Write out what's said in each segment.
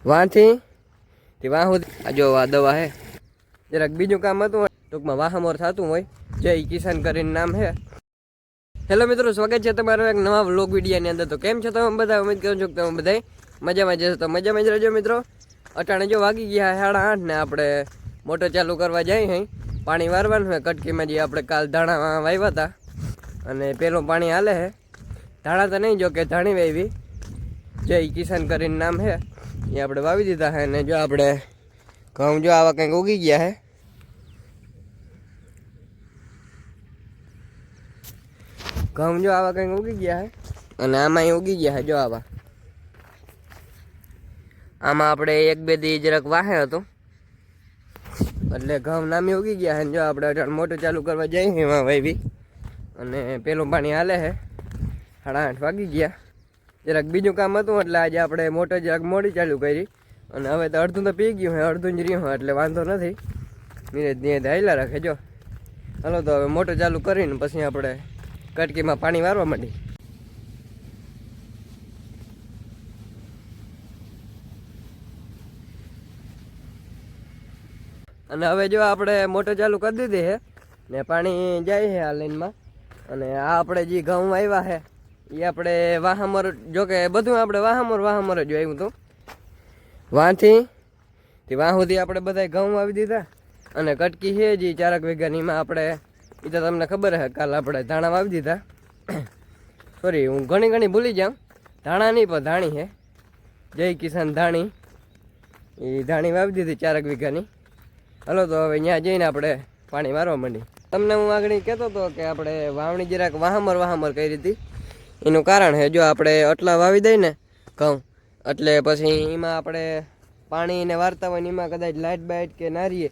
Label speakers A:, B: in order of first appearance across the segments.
A: वहाँથી વાહ સુધી જો આ દવા હે જરાક બીજું કામ હતું ટૂંકમાં વાહમોર થતું હોય જય કિસાન કરીને નામ હે. હેલો મિત્રો, સ્વાગત છે તમારો એક નવા વ્લોગ વિડીયોની અંદર. તો કેમ છો તમે બધા? ઉમ્મીદ કરું છું કે તમે બધા મજામાં જશો. તો મજામાં જ રહેજો મિત્રો. અટાણે જો વાગી ગયા 8:30 ને આપણે મોટર ચાલુ કરવા જાય હઈ પાણી વારવાનું હે કટકીમાં. જે આપણે કાલ ધાણા વાવ્યા હતા અને પેલું પાણી હાલે હે. ધાણા તો નહીં, જો કે ધાણી વાવી જય કિસાન કરીને નામ હે એ આપણે વાવી દીધા હે. ને જો આપણે ઘઉં જો આવા કંઈક ઉગી ગયા હે. ઘઉં જો આવા કંઈક ઉગી ગયા હે અને આમાં ઉગી ગયા હે. જો આવા આમાં આપણે એક બે દી જરાક વાહે હતું એટલે ઘઉં નામી ઉગી ગયા હે. જો આપણે મોટર ચાલુ કરવા જઈએ એમાં વાવી અને પેલું પાણી હાલે હે. 8:30 વાગી ગયા. જરાક બીજું કામ હતું એટલે આજે આપણે મોટર જરાક મોડી ચાલુ કરી અને હવે તો અડધું તો પી ગયું હોય, અડધું જ રહ્યું હોય એટલે વાંધો નથી. નીરજ ત્યાં હાલ્યા રાખે. જો હાલો તો હવે મોટર ચાલુ કરીને પછી આપણે કટકીમાં પાણી વારવા માંડી. અને હવે જો આપણે મોટર ચાલુ કરી દીધી છે ને પાણી જાય છે આ લાઈનમાં. અને આ આપણે જે ઘઉં આવ્યા છે એ આપણે વાહમર, જો કે બધું આપણે વાહમર જ આવ્યું હતું. વાંથી વાહ સુધી આપણે બધા ઘઉં વાવી દીધા અને કટકી છે જે 4 વીઘાની એમાં આપણે એ તો તમને ખબર છે કાલ આપણે ધાણા વાવી દીધા. સોરી, હું ઘણી ભૂલી જાઉં. ધાણા નહીં પણ ધાણી છે, જય કિસાન ધાણી. એ ધાણી વાવી દીધી 4 વીઘાની. હલો તો હવે ત્યાં જઈને આપણે પાણી મારવા માંડી. તમને હું આગળ કહેતો હતો કે આપણે વાવણી જરાક વાહમર કરી હતી. એનું કારણ છે જો આપણે આટલા વાવી દઈએ ને ઘઉં એટલે પછી એમાં આપણે પાણીને વારતા હોય ને એમાં કદાચ લાઇટ કે ના રહીએ.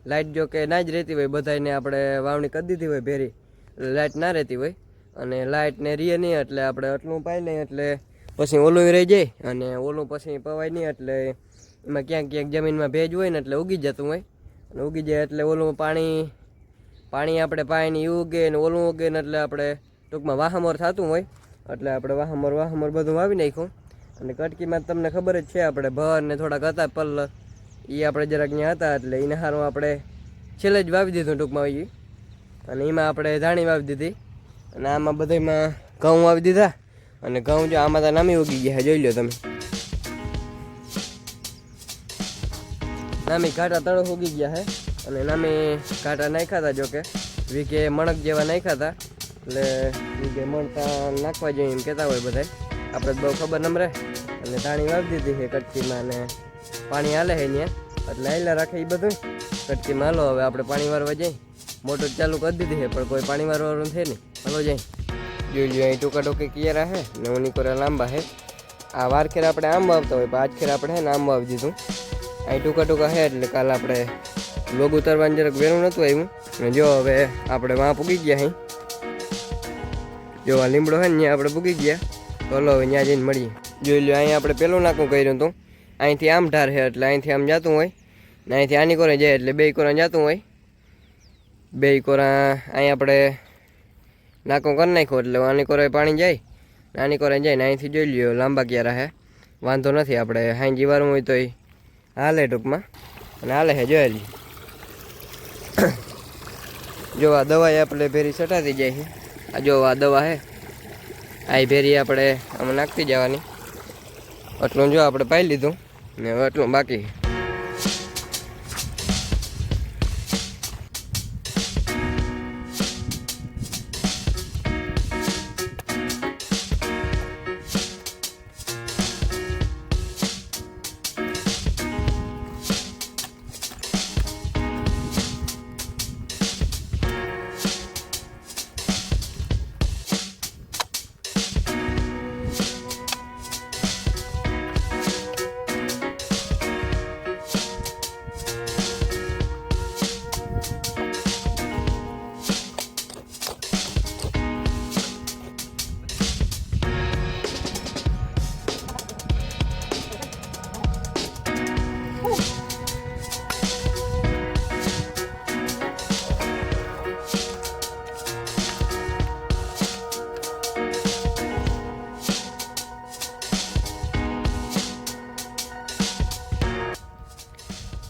A: લાઇટ જો કે ના જ રહેતી હોય, બધાને આપણે વાવણી કરી દીધી હોય ભેરી એટલે લાઇટ ના રહેતી હોય અને લાઇટને રીએ નહીં એટલે આપણે આટલું પાઈ લઈએ એટલે પછી ઓલું રહી જાય અને ઓલું પછી પવાય નહીં એટલે એમાં ક્યાંક જમીનમાં ભેજ હોય ને એટલે ઉગી જતું હોય અને ઉગી જાય એટલે ઓલું પાણી આપણે પાણીને ઉગે ને ઓલું ઉગે ને એટલે આપણે ટૂંકમાં વાહમર થતું હોય એટલે આપણે વાહમર બધું વાવી નાખ્યું. અને કટકીમાં તમને ખબર જ છે આપણે ભર ને થોડાક હતા પલ્લ એ આપણે જરાક ત્યાં હતા એટલે એને સારું આપણે છેલ્લે જ વાવી દીધું ટૂંકમાં એ. અને એમાં આપણે ધાણી વાવી દીધી અને આમાં બધામાં ઘઉં વાવી દીધા. અને ઘઉં જો આમાં તો નામી ઉગી ગયા જોઈ લો તમે. નામી કાંટા તળો ઉગી ગયા છે અને નામી કાંટા નાખ્યા હતા, જો કે વીઘે મણક જેવા નાખ્યા હતા એટલે વીઘે મણકા નાખવા જોઈએ એમ કહેતા હોય બધા. આપણે બહુ ખબર નમ રહે. અને ધાણી વાવી દીધી છે કટકીમાં અને પાણી હાલે છે ત્યાં એટલે હાલ્યા રાખે એ બધું કટકીમાં. હાલો હવે આપણે પાણી વારવા જઈએ. મોટર ચાલુ કરી દીધી છે પણ કોઈ પાણી વારવાનું છે નહીં. હાલો જાય જોઈ લો. અહીં ટૂંકા ક્લિયર છે ને ઓની કોરા લાંબા છે. આ વાર ખેર આપણે આમ વાવતા હોય પણ આજ ખેર આપણે છે ને આમ વાવી દીધું. અહીં ટૂંકા છે એટલે કાલે આપણે લોગ ઉતારવાનું જરાક વહેલું નહોતું આવ્યું. અને જો હવે આપણે વાં પૂગી ગયા અહીં. જો આ લીમડો છે ને ત્યાં આપણે પૂગી ગયા. તો હલો હવે ત્યાં જઈને મળીએ. જોઈ લો અહીં આપણે પેલું નાખું કર્યું હતું. અહીંથી આમ ઢાર છે એટલે અહીંથી આમ જતું હોય ને અહીંથી આની કોરે જાય એટલે 2 કોરા જતું હોય. 2 કોરા અહીં આપણે નાખું કરી નાખ્યું એટલે આની કોરે પાણી જાય ને આની કોરે જાય ને અહીંથી જોઈ લ્યો લાંબા ક્યારા હે. વાંધો નથી, આપણે હાઈ જીવાનું હોય તો એ હાલે ટૂંકમાં અને હાલે છે જોઈ લઈએ. જો આ દવા આપણે ભેરી સટાતી જાય છે. આ જો આ દવા છે આ ભેરી આપણે આમાં નાખતી જવાની. આટલું જો આપણે પાઈ લીધું ને હવે આટલું બાકી.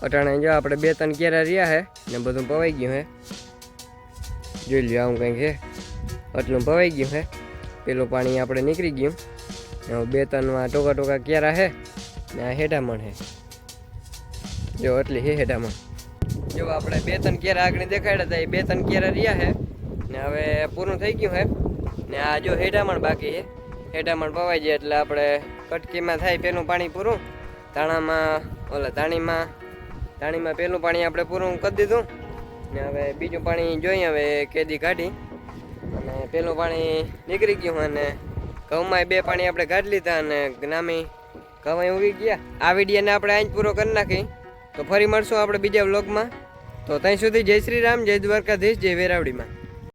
A: અટાણે જો આપણે 2-3 કેરા રહ્યા હે ને બધું પવાઈ ગયું હે. જોઈ લ્યો આવું કંઈક હે, આટલું પવાઈ ગયું હે. પેલું પાણી આપણે નીકળી ગયું. હવે 2-3 ટોકા ટોકા કેરા હે ને આ હેઠામણ હે. જો એટલી હે હેઠામણ. જો આપણે 2-3 કેરા આગળ દેખાડ્યા હતા, એ 2-3 કેરા રહ્યા હે ને હવે પૂરું થઈ ગયું હે. ને આ જો હેઠામણ બાકી છે. હેઠામણ પવાઈ જાય એટલે આપણે કટકીમાં થાય પેલું પાણી પૂરું. તાણીમાં પેલું પાણી આપણે પૂરું કરી દીધું ને હવે બીજું પાણી જોઈએ હવે કેદી કાઢી. અને પેલું પાણી નીકળી ગયું અને ઘઉંમાં 2 પાણી આપણે કાઢી લીધા અને નામી ઘઉં ઉગી ગયા. આ વિડીયોને આપણે અહીં જ પૂરો કરી નાખી. તો ફરી મળશું આપણે બીજા વ્લોગમાં. તો ત્યાં સુધી જય શ્રી રામ, જય દ્વારકાધીશ, જય વેરાવળીમાં.